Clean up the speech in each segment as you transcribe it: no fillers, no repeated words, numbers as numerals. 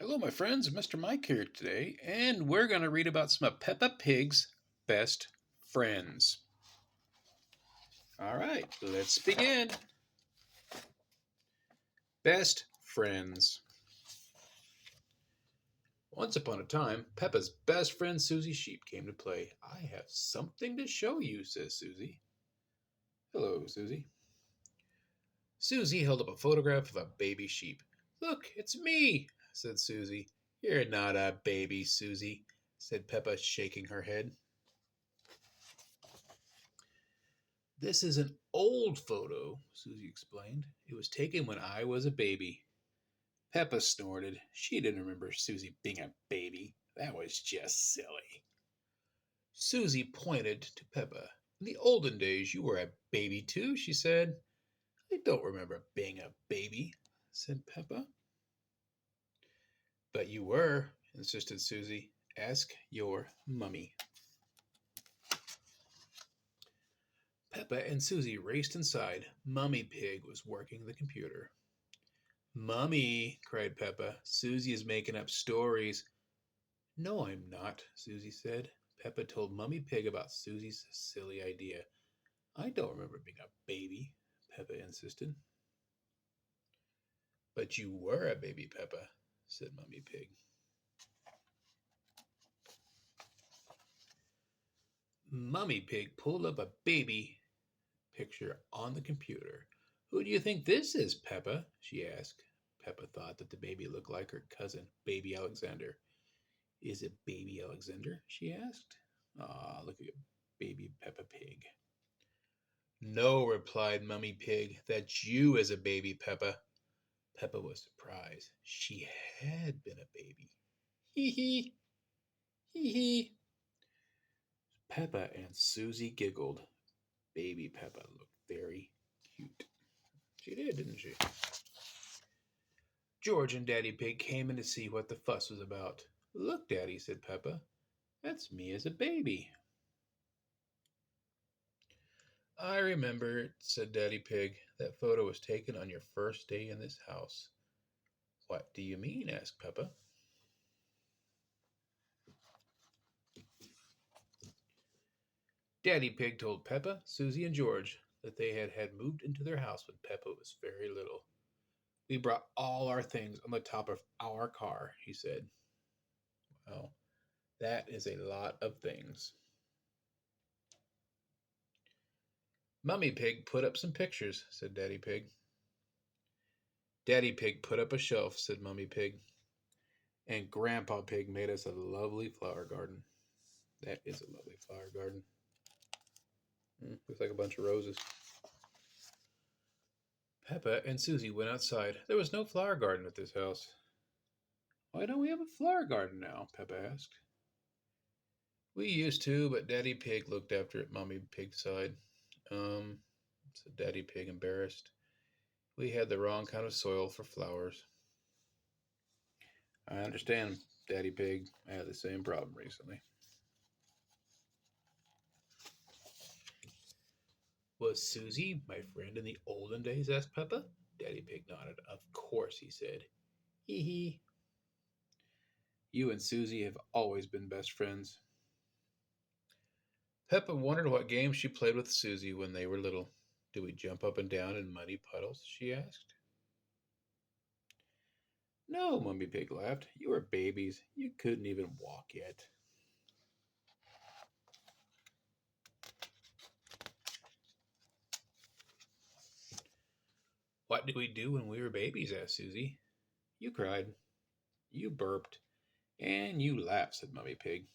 Hello, my friends. Mr. Mike here today, and we're going to read about some of Peppa Pig's best friends. All right, let's begin. Best friends. Once upon a time, Peppa's best friend Suzy Sheep came to play. I have something to show you, says Suzy. Hello, Suzy. Suzy held up a photograph of a baby sheep. Look, it's me, said Suzy. You're not a baby, Suzy, said Peppa, shaking her head. This is an old photo, Suzy explained. It was taken when I was a baby. Peppa snorted. She didn't remember Suzy being a baby. That was just silly. Suzy pointed to Peppa. In the olden days, you were a baby too, she said. I don't remember being a baby, said Peppa. But you were, insisted Suzy. Ask your mummy. Peppa and Suzy raced inside. Mummy Pig was working the computer. Mummy, cried Peppa, Suzy is making up stories. No, I'm not, Suzy said. Peppa told Mummy Pig about Suzy's silly idea. I don't remember being a baby, Peppa insisted. But you were a baby, Peppa, said Mummy Pig. Mummy Pig pulled up a baby picture on the computer. Who do you think this is, Peppa? She asked. Peppa thought that the baby looked like her cousin, Baby Alexander. Is it Baby Alexander? She asked. Ah, look at baby Peppa Pig. No, replied Mummy Pig. That's you as a baby, Peppa. Peppa was surprised. She had been a baby. Hee hee. Hee hee. Peppa and Suzy giggled. Baby Peppa looked very cute. She did, didn't she? George and Daddy Pig came in to see what the fuss was about. Look, Daddy, said Peppa. That's me as a baby. I remember, said Daddy Pig. That photo was taken on your first day in this house. What do you mean? Asked Peppa. Daddy Pig told Peppa, Suzy, and George that they had moved into their house when Peppa was very little. We brought all our things on the top of our car, he said. Well, that is a lot of things. Mummy Pig put up some pictures, said Daddy Pig. Daddy Pig put up a shelf, said Mummy Pig. And Grandpa Pig made us a lovely flower garden. That is a lovely flower garden. Looks like a bunch of roses. Peppa and Suzy went outside. There was no flower garden at this house. Why don't we have a flower garden now? Peppa asked. We used to, but Daddy Pig looked after it, Mummy Pig sighed. Said Daddy Pig, embarrassed. We had the wrong kind of soil for flowers. I understand, Daddy Pig. I had the same problem recently. Was Suzy my friend in the olden days? Asked Peppa. Daddy Pig nodded. Of course, he said. Hee hee. You and Suzy have always been best friends. Peppa wondered what games she played with Suzy when they were little. Did we jump up and down in muddy puddles? She asked. No, Mummy Pig laughed. You were babies. You couldn't even walk yet. What did we do when we were babies? Asked Suzy. You cried. You burped. And you laughed, said Mummy Pig.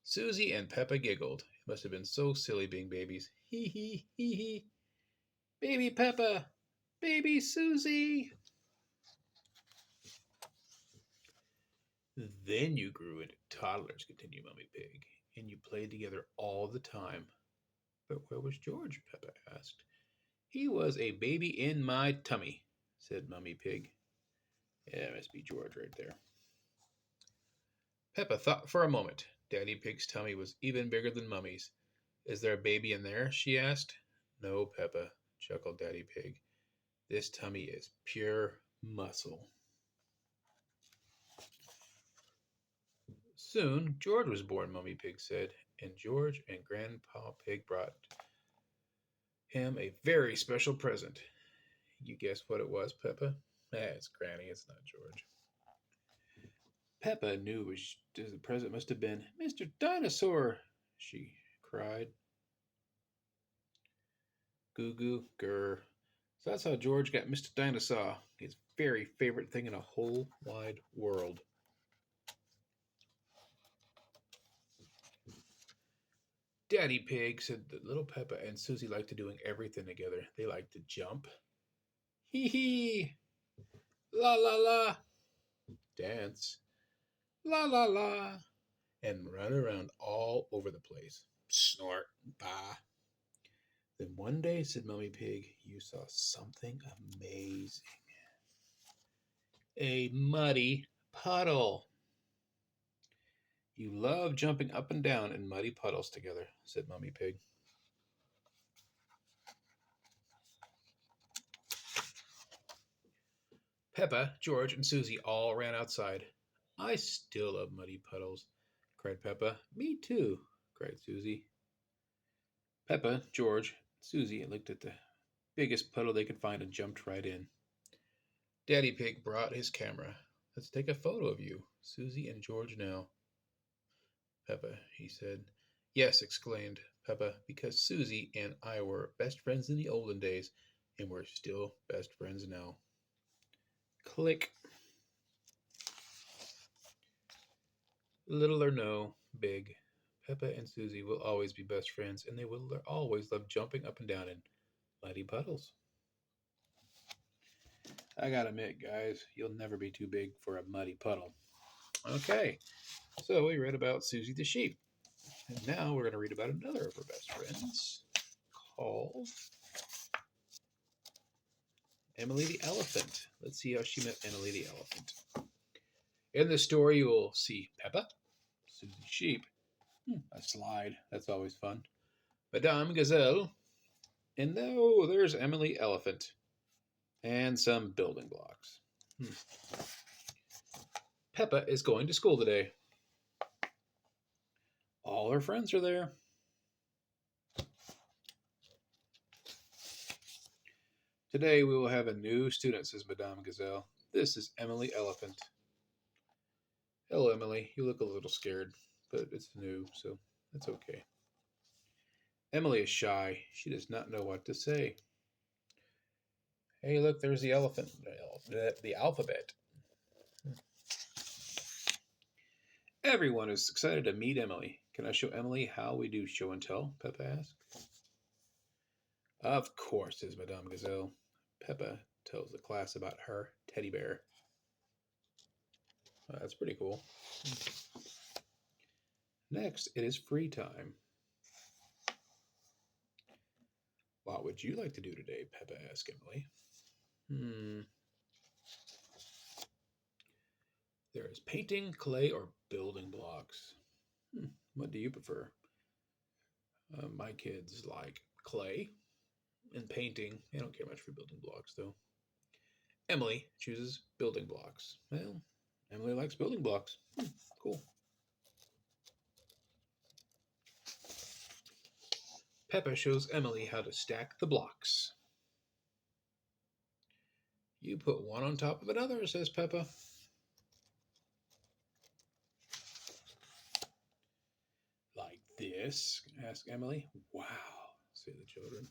Suzy and Peppa giggled. It must have been so silly being babies. Hee hee hee hee. Baby Peppa! Baby Suzy! Then you grew into toddlers, continued Mummy Pig, and you played together all the time. But where was George? Peppa asked. He was a baby in my tummy, said Mummy Pig. Yeah, it must be George right there. Peppa thought for a moment. Daddy Pig's tummy was even bigger than Mummy's. Is there a baby in there? She asked. No, Peppa, chuckled Daddy Pig. This tummy is pure muscle. Soon, George was born, Mummy Pig said, and George and Grandpa Pig brought him a very special present. You guess what it was, Peppa? It's Granny, it's not George. Peppa knew the present must have been Mr. Dinosaur, she cried. Goo goo grr. So that's how George got Mr. Dinosaur, his very favorite thing in a whole wide world. Daddy Pig said that little Peppa and Susie liked to doing everything together. They liked to jump, hee hee, la la la, dance, la la la, and run around all over the place. Snort, bah. Then one day, said Mummy Pig, you saw something amazing. A muddy puddle. You love jumping up and down in muddy puddles together, said Mummy Pig. Peppa, George, and Susie all ran outside. I still love muddy puddles, cried Peppa. Me too, cried Susie. Peppa, George, Susie looked at the biggest puddle they could find and jumped right in. Daddy Pig brought his camera. Let's take a photo of you, Susie and George now. Peppa, he said. Yes, exclaimed Peppa, because Susie and I were best friends in the olden days, and we're still best friends now. Click. Little or no, big, Peppa and Susie will always be best friends, and they will always love jumping up and down in muddy puddles. I gotta admit, guys, you'll never be too big for a muddy puddle. Okay, so we read about Susie the sheep. And now we're going to read about another of her best friends called Emily the elephant. Let's see how she met Emily the elephant. In the story, you will see Peppa, Suzy Sheep, a slide, that's always fun, Madame Gazelle, and oh, there's Emily Elephant, and some building blocks. Peppa is going to school today. All her friends are there. Today we will have a new student, says Madame Gazelle. This is Emily Elephant. Hello, Emily. You look a little scared, but it's new, so that's okay. Emily is shy. She does not know what to say. Hey, look, there's the elephant. The alphabet. Everyone is excited to meet Emily. Can I show Emily how we do show and tell? Peppa asked. Of course, says Madame Gazelle. Peppa tells the class about her teddy bear. That's pretty cool. Next, it is free time. What would you like to do today? Peppa asked Emily. There is painting, clay, or building blocks. What do you prefer? My kids like clay and painting. They don't care much for building blocks, though. Emily chooses building blocks. Well, Emily likes building blocks. Cool. Peppa shows Emily how to stack the blocks. You put one on top of another, says Peppa. Like this? Asked Emily. Wow, say the children.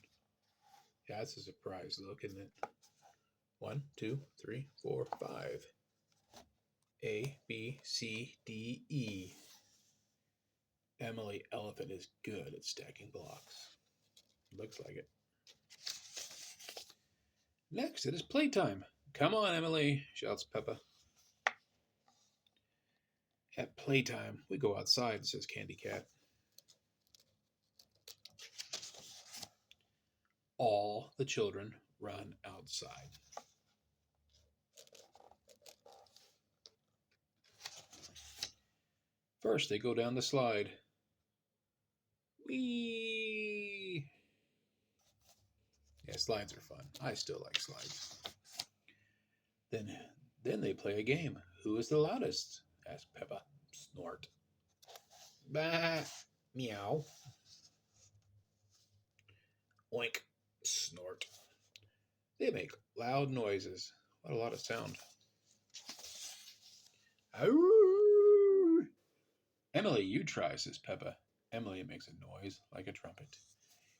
Yeah, that's a surprise look, isn't it? 1, 2, 3, 4, 5. A, B, C, D, E. Emily Elephant is good at stacking blocks. Looks like it. Next, it is playtime. Come on, Emily, shouts Peppa. At playtime, we go outside, says Candy Cat. All the children run outside. First, they go down the slide. Whee! Yeah, slides are fun. I still like slides. Then they play a game. Who is the loudest? Asked Peppa. Snort. Bah. Meow. Oink. Snort. They make loud noises. What a lot of sound. Ow! Emily, you try, says Peppa. Emily makes a noise like a trumpet.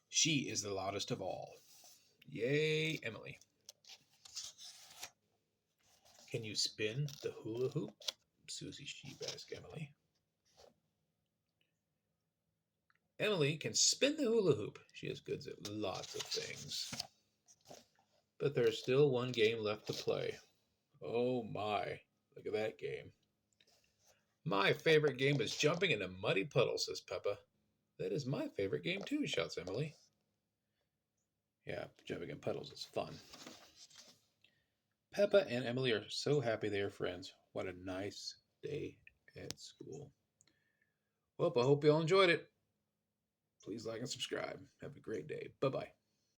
She is the loudest of all. Yay, Emily. Can you spin the hula hoop? Suzy Sheep asked Emily. Emily can spin the hula hoop. She is good at lots of things. But there's still one game left to play. Oh my, look at that game. My favorite game is jumping in a muddy puddle, says Peppa. That is my favorite game too, shouts Emily. Yeah, jumping in puddles is fun. Peppa and Emily are so happy they are friends. What a nice day at school. Well, I hope you all enjoyed it. Please like and subscribe. Have a great day. Bye-bye.